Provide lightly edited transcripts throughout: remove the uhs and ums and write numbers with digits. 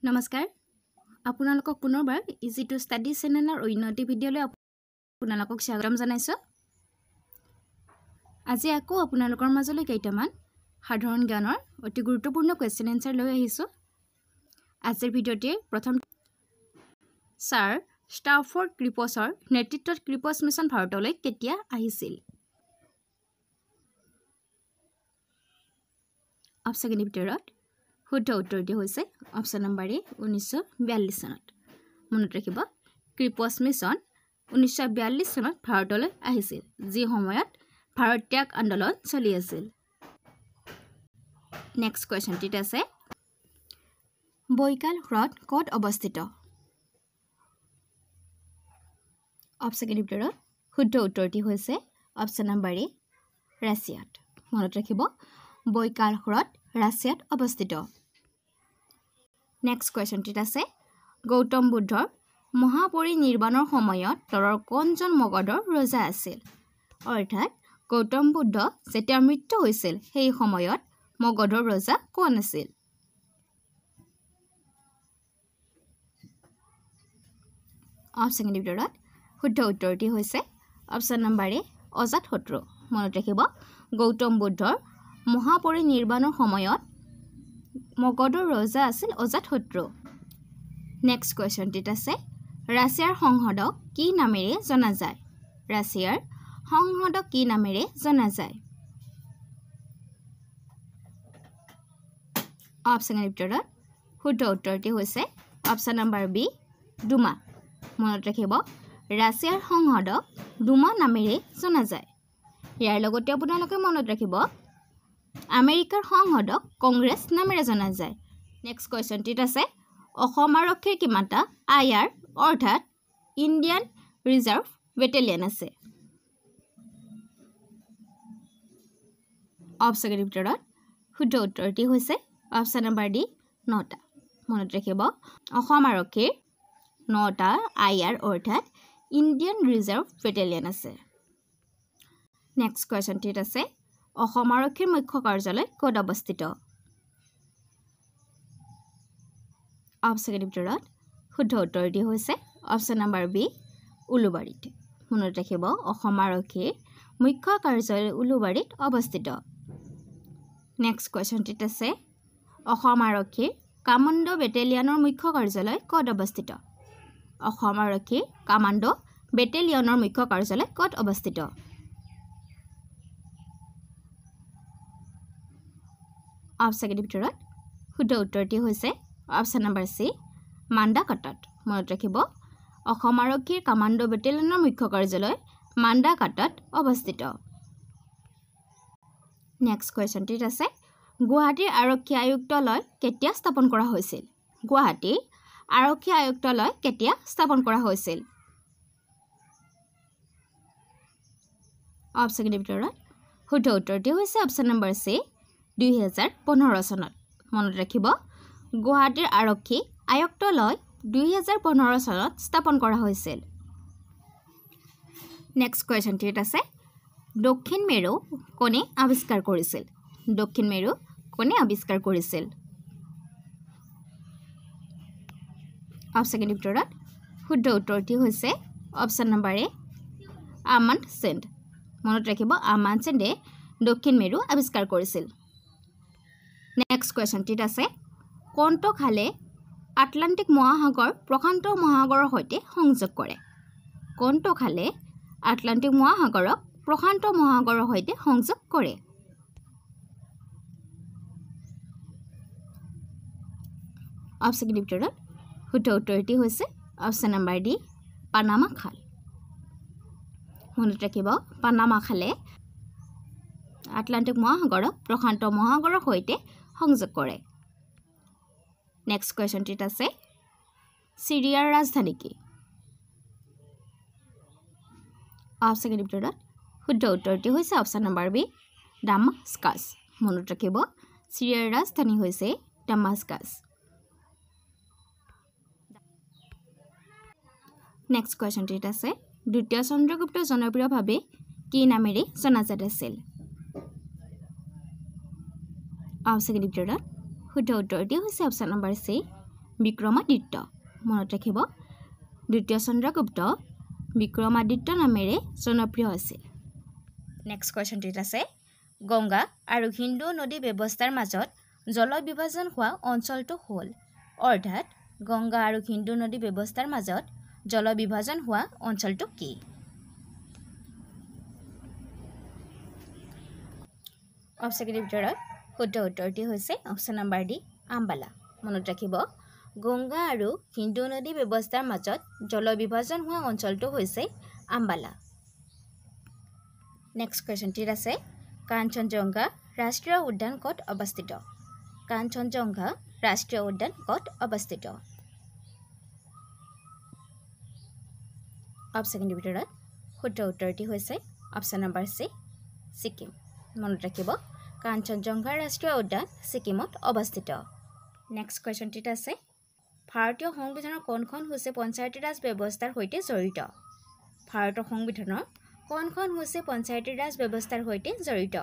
নমস্কাৰ আপোনালোকক পুনৰবাৰ ইজি টু ষ্টাডি চেনেলৰ উন্নতি ভিডিঅ'লৈ আপোনালোকক স্বাগতম জনাইছো। আজি আকৌ আপোনালোকৰ মাজলৈ কেইটামান সাধাৰণ জ্ঞানৰ অতি গুৰুত্বপূৰ্ণ কোৱেশ্চন এনসাৰ লৈ আহিছো। আজিৰ ভিডিঅ'টিৰ প্ৰথম ছাৰ ষ্টাফৰ্ড ক্ৰিপছৰ নেতৃত্বত ক্ৰিপছ মিছন ভাৰতলৈ কেতিয়া আহিছিল? অপচনৰ ভিতৰত শুদ্ধ উত্তৰটি হৈছে অপচন নম্বৰ এ 1942 চনত। মনত ৰাখিব, ক্ৰিপছ মিছন 1942 চনত ভাৰতলৈ আহিছিল, যি সময়ত ভাৰত ত্যাগ আন্দোলন চলি আছিল। নেক্সট কুৱেশ্যনটিত আছে, বৈকাল হ্ৰদ ক'ত অৱস্থিত? অপচনৰ ভিতৰত শুদ্ধ উত্তৰটি হৈছে অপচন নম্বৰ এ ৰাছিয়াত। মনত ৰাখিব, বৈকাল হ্ৰদ ৰাছিয়াত অৱস্থিত। নেক্সট কুৱেশ্যনটিত আছে, গৌতম বুদ্ধৰ মহাপৰিনিৰ্বাণৰ সময়ত তলৰ কোনজন মগধৰ ৰজা আছিল? অৰ্থাৎ গৌতম বুদ্ধ যেতিয়া মৃত্যু হৈছিল সেই সময়ত মগধৰ ৰজা কোন আছিল? অপচনৰ ভিতৰত শুদ্ধ উত্তৰটি হৈছে অপচন নম্বৰ এ অজাতশত্ৰু। মনত ৰাখিব, গৌতম বুদ্ধৰ মহাপৰিনিৰ্বাণৰ সময়ত মগধৰ ৰজা আছিল অজাতশত্ৰু। নেক্সট কুৱেশ্যনটিত আছে, ৰাছিয়াৰ সংসদক কি নামেৰে জনা যায়? ৰাছিয়াৰ সংসদক কি নামেৰে জনা যায়? অপচনৰ ভিতৰত শুদ্ধ উত্তৰটি হৈছে অপচন নম্বৰ বি ডুমা। মনত ৰাখিব, ৰাছিয়াৰ সংসদক ডুমা নামেৰে জনা যায়। ইয়াৰ লগতে আপোনালোকে মনত ৰাখিব, আমেৰিকাৰ সংসদক কংগ্ৰেছ নামেৰে জনা যায়। নেক্সট কুৱেশ্যনটিত আছে, অসম আৰক্ষীৰ কিমানটা IR অৰ্থাৎ ইণ্ডিয়ান ৰিজাৰ্ভ বেটেলিয়ন আছে? অপচনৰ ভিতৰত শুদ্ধ উত্তৰটি হৈছে অপচন নম্বৰ ডি 9টা। মনত ৰাখিব, অসম আৰক্ষীৰ 9টা IR অৰ্থাৎ ইণ্ডিয়ান ৰিজাৰ্ভ বেটেলিয়ন আছে। নেক্সট কুৱেশ্যনটিত আছে, অসম আৰক্ষীৰ মুখ্য কাৰ্যালয় ক'ত অৱস্থিত? অপচনৰ ভিতৰত শুদ্ধ উত্তৰটি হৈছে অপচন নম্বৰ বি উলুবাৰীত। মনত ৰাখিব, অসম আৰক্ষীৰ মুখ্য কাৰ্যালয় উলুবাৰীত অৱস্থিত। নেক্সট কুৱেশ্যনটিত আছে, অসম আৰক্ষীৰ কামাণ্ডো বেটেলিয়নৰ মুখ্য কাৰ্যালয় ক'ত অৱস্থিত? অসম আৰক্ষীৰ কামাণ্ডো বেটেলিয়নৰ মুখ্য কাৰ্যালয় ক'ত অৱস্থিত? অপচনৰ ভিতৰত শুদ্ধ উত্তৰটি হৈছে অপচন নম্বৰ চি মাণ্ডাকাটাত। মনত ৰাখিব, অসম আৰক্ষীৰ কামাণ্ডো বেটেলিয়নৰ মুখ্য কাৰ্যালয় মাণ্ডাকাটাত অৱস্থিত। নেক্সট কুৱেশ্যনটিত আছে, গুৱাহাটীৰ আৰক্ষী আয়ুক্তালয় কেতিয়া স্থাপন কৰা হৈছিল? গুৱাহাটীৰ আৰক্ষী আয়ুক্তালয় কেতিয়া স্থাপন কৰা হৈছিল? অপচনৰ ভিতৰত শুদ্ধ উত্তৰটি হৈছে অপচন নম্বৰ চি 2015 চনত। মনত ৰাখিব, গুৱাহাটীৰ আৰক্ষী আয়ুক্তালয় 2015 চনত স্থাপন কৰা হৈছিল। নেক্সট কুৱেশ্যনটিত আছে, দক্ষিণ মেৰু কোনে আৱিষ্কাৰ কৰিছিল? দক্ষিণ মেৰু কোনে আৱিষ্কাৰ কৰিছিল? অপচনৰ ভিতৰত শুদ্ধ উত্তৰটি হৈছে অপচন নম্বৰ এ আমাণ্ড ছেণ্ড। মনত ৰাখিব, আমাণ্ড ছেণ্ডে দক্ষিণ মেৰু আৱিষ্কাৰ কৰিছিল। নেক্সট কুৱেশ্যনটিত আছে, কোনটো খালে আটলাণ্টিক মহাসাগৰ প্ৰশান্ত মহাসাগৰৰ সৈতে সংযোগ কৰে? কোনটো খালে আটলাণ্টিক মহাসাগৰক প্ৰশান্ত মহাসাগৰৰ সৈতে সংযোগ কৰে? অপচনৰ ভিতৰত শুদ্ধ উত্তৰটি হৈছে অপচন নম্বৰ ডি পানামা খাল। মনত ৰাখিব, পানামা খালে আটলাণ্টিক মহাসাগৰক প্ৰশান্ত মহাসাগৰৰ সৈতে সংযোগ কৰে। নেক্সট কুৱেশ্যনটিত আছে, চিৰিয়াৰ ৰাজধানী কি? অপচনৰ ভিতৰত শুদ্ধ উত্তৰটি হৈছে অপচন নম্বৰ বি ডামাস্কাছ। মনত ৰাখিব, চিৰিয়াৰ ৰাজধানী হৈছে ডামাস্কাছ। নেক্সট কুৱেশ্যনটিত আছে, দ্বিতীয় চন্দ্ৰগুপ্ত জনপ্ৰিয়ভাৱে কি নামেৰে জনাজাত আছিল? অপচনৰ ভিতৰত শুদ্ধ উত্তৰটি হৈছে অপচন নম্বৰ চি বিক্ৰমাদিত্য মনত ৰাখিব দ্বিতীয় চন্দ্ৰগুপ্ত বিক্ৰমাদিত্য নামেৰে জনপ্ৰিয় আছিল নেক্সট কোৱেশ্চনটিত আছে গংগা আৰু হিন্দু নদী ব্যৱস্থাৰ মাজত জলবিভাজন হোৱা অঞ্চলটো হ'ল অৰ্থাৎ গংগা আৰু হিন্দু নদী ব্যৱস্থাৰ মাজত জলবিভাজন হোৱা অঞ্চলটো কি অপচনৰ ভিতৰত শুদ্ধ উত্তৰটি হৈছে অপচন নম্বৰ ডি আম্বালা মনত ৰাখিব গংগা আৰু হিন্দু নদী ব্যৱস্থাৰ মাজত জলবিভাজন হোৱা অঞ্চলটো হৈছে আম্বালা নেক্সট কোৱেশ্চনটিত আছে কাঞ্চনজংঘা ৰাষ্ট্ৰীয় উদ্যান ক'ত অৱস্থিত কাঞ্চনজংঘা ৰাষ্ট্ৰীয় উদ্যান ক'ত অৱস্থিত অপচনৰ ভিতৰত শুদ্ধ উত্তৰটি হৈছে অপচন নম্বৰ সি ছিকিম মনত ৰাখিব কাঞ্চনজংঘা ৰাষ্ট্ৰীয় উদ্যান ছিকিমত অৱস্থিত নেক্সট কোৱেশ্চনটিত আছে ভাৰতীয় সংবিধানৰ কোনখন হৈছে পঞ্চায়তী ৰাজ ব্যৱস্থাৰ সৈতে জড়িত ভাৰতৰ সংবিধানৰ কোনখন হৈছে পঞ্চায়তী ৰাজ ব্যৱস্থাৰ সৈতে জড়িত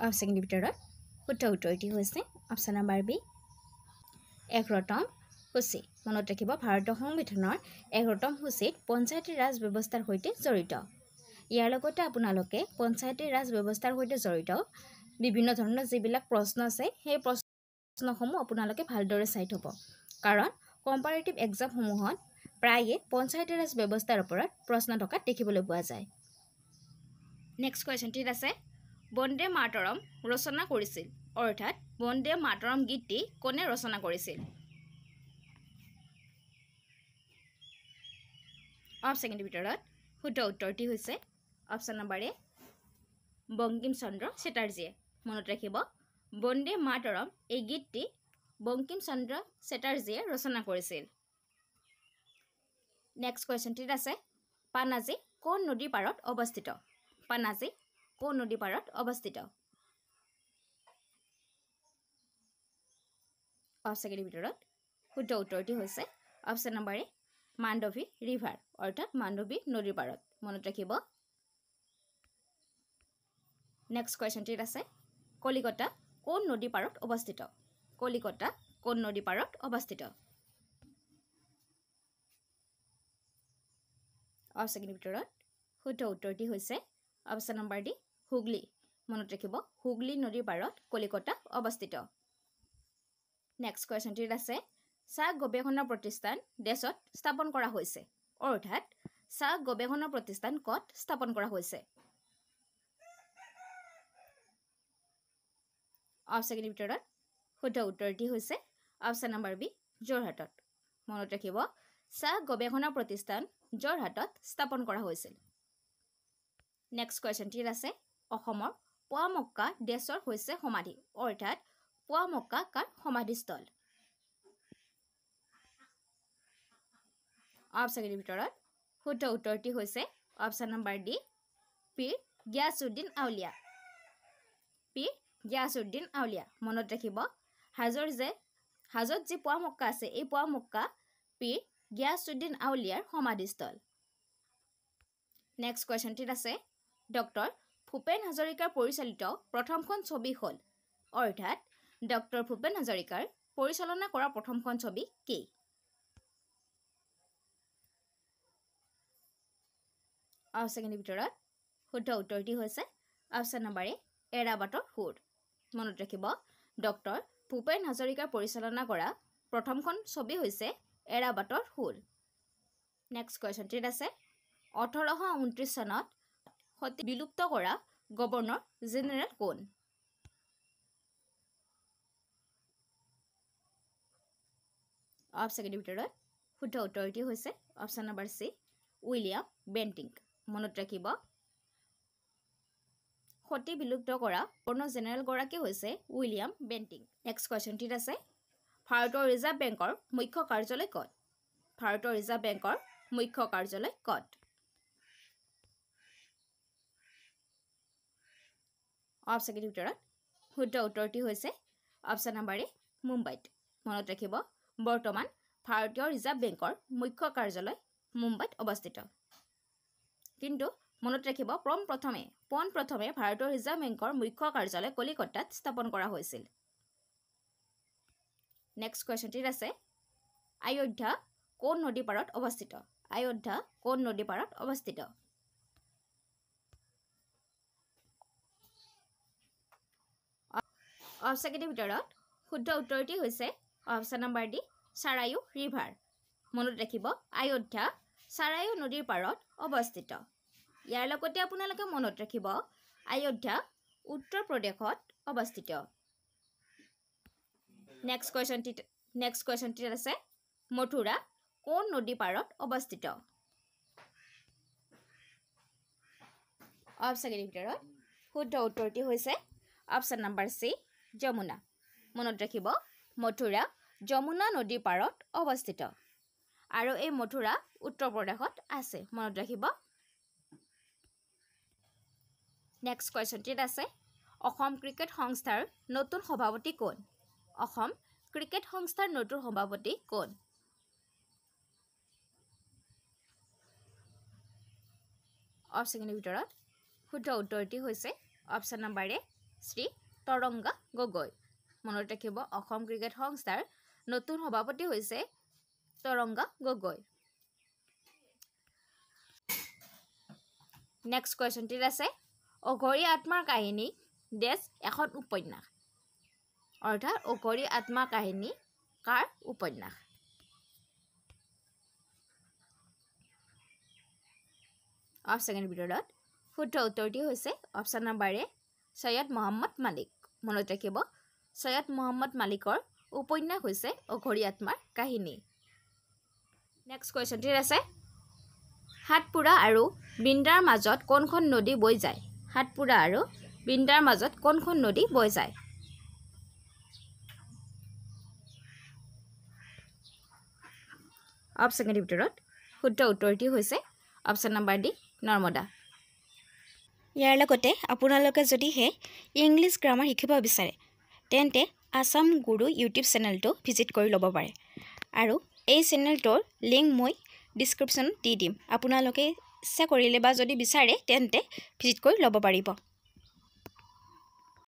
অপচনৰ ভিতৰত শুদ্ধ উত্তৰটি হৈছে অপচন নম্বৰ বি 11তম সূচী মনত ৰাখিব ভাৰতৰ সংবিধানৰ 11তম সূচীত পঞ্চায়তী ৰাজ ব্যৱস্থাৰ সৈতে জড়িত ইয়াৰ লগতে আপোনালোকে পঞ্চায়তী ৰাজ ব্যৱস্থাৰ সৈতে জড়িত বিভিন্ন ধৰণৰ যিবিলাক প্ৰশ্ন আছে সেই প্ৰশ্নসমূহ আপোনালোকে ভালদৰে চাই থব কাৰণ কম্পাৰেটিভ এক্সামসমূহত প্ৰায়ে পঞ্চায়তী ৰাজ ব্যৱস্থাৰ ওপৰত প্ৰশ্ন থকা দেখিবলৈ পোৱা যায় নেক্সট কোৱেশ্চনটিত আছে বন্দে মাতৰম ৰচনা কৰিছিল অৰ্থাৎ বন্দে মাতৰম গীতটি কোনে ৰচনা কৰিছিল অপচনৰ ভিতৰত শুদ্ধ উত্তৰটি হৈছে অপচন নম্বৰ এ বংকিম চন্দ্ৰ চেটাৰ্জীয়ে মনত ৰাখিব বন্দে মাতৰম এই গীতটি বংকিম চন্দ্ৰ চেটাৰ্জীয়ে ৰচনা কৰিছিল নেক্সট কোৱেশ্চনটিত আছে পানাজী কোন নদীৰ পাৰত অৱস্থিত পানাজী কোন নদীৰ পাৰত অৱস্থিত অপচনৰ ভিতৰত শুদ্ধ উত্তৰটি হৈছে অপচন নম্বৰ এ মাণ্ডৱী ৰিভাৰ অৰ্থাৎ মাণ্ডৱী নদীৰ পাৰত মনত ৰাখিব নেক্সট কোৱেশ্চনটিত আছে কলিকতা কোন নদীৰ পাৰত অৱস্থিত কলিকতা কোন নদীৰ পাৰত অৱস্থিত অপচনৰ ভিতৰত শুদ্ধ উত্তৰটি হৈছে অপচন নম্বৰ ডি হুগলী মনত ৰাখিব হুগলী নদীৰ পাৰত কলিকতা অৱস্থিত নেক্সট কোৱেশ্চনটিত আছে চাহ গৱেষণা প্ৰতিষ্ঠান দেশত স্থাপন কৰা হৈছে অৰ্থাৎ চাহ গৱেষণা প্ৰতিষ্ঠান ক'ত স্থাপন কৰা হৈছে অপচনৰ ভিতৰত শুদ্ধ উত্তৰটি হৈছে অপচন নম্বৰ বি যোৰহাটত মনত ৰাখিব চাহ গৱেষণা প্ৰতিষ্ঠান যোৰহাটত স্থাপন কৰা হৈছিল নেক্সট কোৱেশ্চনটিত আছে অসমৰ পোৱামক্কা দেশৰ হৈছে সমাধি অৰ্থাৎ পোৱামক্কা কাৰ সমাধিস্থল অপচনৰ ভিতৰত শুদ্ধ উত্তৰটি হৈছে option number D Pir Giyasuddin Auliya Pir Giyasuddin Auliya মনত ৰাখিব হাজত যি পোৱামক্কা আছে এই পোৱামক্কা পীৰ গিয়াছুদ্দিন আউলিয়াৰ সমাধিস্থল নেক্সট কোৱেশ্চনটিত আছে ডক্টৰ ভূপেন হাজৰিকাৰ পৰিচালিত প্ৰথমখন ছবি হ'ল অৰ্থাৎ ডক্টৰ ভূপেন হাজৰিকাৰ পৰিচালনা কৰা প্ৰথমখন ছবি কি অপচনৰ ভিতৰত শুদ্ধ উত্তৰটি হৈছে অপচন নম্বৰ এ এৰাবাটৰ সুৰ মনত ৰাখিব ডক্টৰ ভূপেন হাজৰিকাৰ পৰিচালনা কৰা প্ৰথমখন ছবি হৈছে এৰাবাটৰ সুৰ নেক্সট কোৱেশ্চনটিত আছে 1829 চনত সতী বিলুপ্ত কৰা গভৰ্ণৰ জেনেৰেল কোন অপচনৰ ভিতৰত শুদ্ধ উত্তৰটি হৈছে অপচন নম্বৰ সি উইলিয়াম বেণ্টিং মনত ৰাখিব সতী বিলুপ্ত কৰা গভৰ্ণৰ জেনেৰেল গৰাকী হৈছে উইলিয়াম বেণ্টিং নেক্সট কোৱেশ্চনটিত আছে ভাৰতৰ ৰিজাৰ্ভ বেংকৰ মুখ্য কাৰ্যালয় ক'ত ভাৰতৰ ৰিজাৰ্ভ বেংকৰ মুখ্য কাৰ্যালয় ক'ত অপচনৰ ভিতৰত শুদ্ধ উত্তৰটি হৈছে অপচন নম্বৰ এ মুম্বাইত মনত ৰাখিব বৰ্তমান ভাৰতীয় ৰিজাৰ্ভ বেংকৰ মুখ্য কাৰ্যালয় মুম্বাইত অৱস্থিত কিন্তু মনত ৰাখিব পোনপ্ৰথমে ভাৰতীয় ৰিজাৰ্ভ বেংকৰ মুখ্য কাৰ্যালয় কলিকতাত স্থাপন কৰা হৈছিল নেক্সট কুৱেশ্যনটিত আছে আয়োধ্যা কোন নদী পাৰত অৱস্থিত আয়োধ্যা কোন নদী পাৰত অৱস্থিত অপচনৰ ভিতৰত শুদ্ধ উত্তৰটি হৈছে অপচন নম্বৰ ডি সাৰায়ু ৰিভাৰ মনত ৰাখিব আয়োধ্যা সাৰায়ু নদীৰ পাৰত অৱস্থিত ইয়াৰ লগতে আপোনালোকে মনত ৰাখিব আয়োধ্যা উত্তৰ প্ৰদেশত অৱস্থিত নেক্সট কুৱেশ্যনটিত আছে মথুৰা কোন নদী পাৰত অৱস্থিত অপচনৰ ভিতৰত শুদ্ধ উত্তৰটি হৈছে অপচন নম্বৰ চি যমুনা মনত ৰাখিব মথুৰা যমুনা নদীৰ পাৰত অৱস্থিত আৰু এই মথুৰা উত্তৰ প্ৰদেশত আছে মনত ৰাখিব নেক্সট কুৱেশ্যনটিত আছে অসম ক্ৰিকেট সংস্থাৰ নতুন সভাপতি কোন অসম ক্ৰিকেট সংস্থাৰ নতুন সভাপতি কোন অপচনৰ ভিতৰত শুদ্ধ উত্তৰটি হৈছে অপচন নম্বৰ এ শ্ৰী তৰংগা গগৈ মনত ৰাখিব অসম ক্ৰিকেট সংস্থাৰ নতুন সভাপতি হৈছে তৰংগা গগৈ নেক্সট কুৱেশ্যনটিত আছে অঘৰী আত্মাৰ কাহিনী ডেছ এখন উপন্যাস অৰ্থাৎ অঘৰী আত্মাৰ কাহিনী কাৰ উপন্যাস অপচনৰ ভিতৰত শুদ্ধ উত্তৰটি হৈছে অপচন নম্বৰ এ সৈয়দ মহম্মদ মালিক মনত ৰাখিব সৈয়দ মহম্মদ মালিকৰ উপন্যাস হৈছে অঘৰী আত্মাৰ কাহিনী নেক্সট কুৱেশ্যনটিত আছে হাটপুৰা আৰু বিন্দাৰ মাজত কোনখন নদী বৈ যায় হাটপুৰা আৰু বিন্দাৰ মাজত কোনখন নদী বৈ যায় অপচনৰ ভিতৰত শুদ্ধ উত্তৰটি হৈছে অপচন নম্বৰ ডি নৰ্মদা ইয়াৰ লগতে আপোনালোকে যদিহে ইংলিছ গ্ৰামাৰ শিকিব বিচাৰে তেন্তে আসাম গুৰু ইউটিউব চেনেলটো ভিজিট কৰি ল'ব পাৰে আৰু এই চেনেলটোৰ লিংক মই ডিছক্ৰিপশ্যনত দি দিম আপোনালোকে ইচ্ছা কৰিলে বা যদি বিচাৰে তেন্তে ভিজিট কৰি ল'ব পাৰিব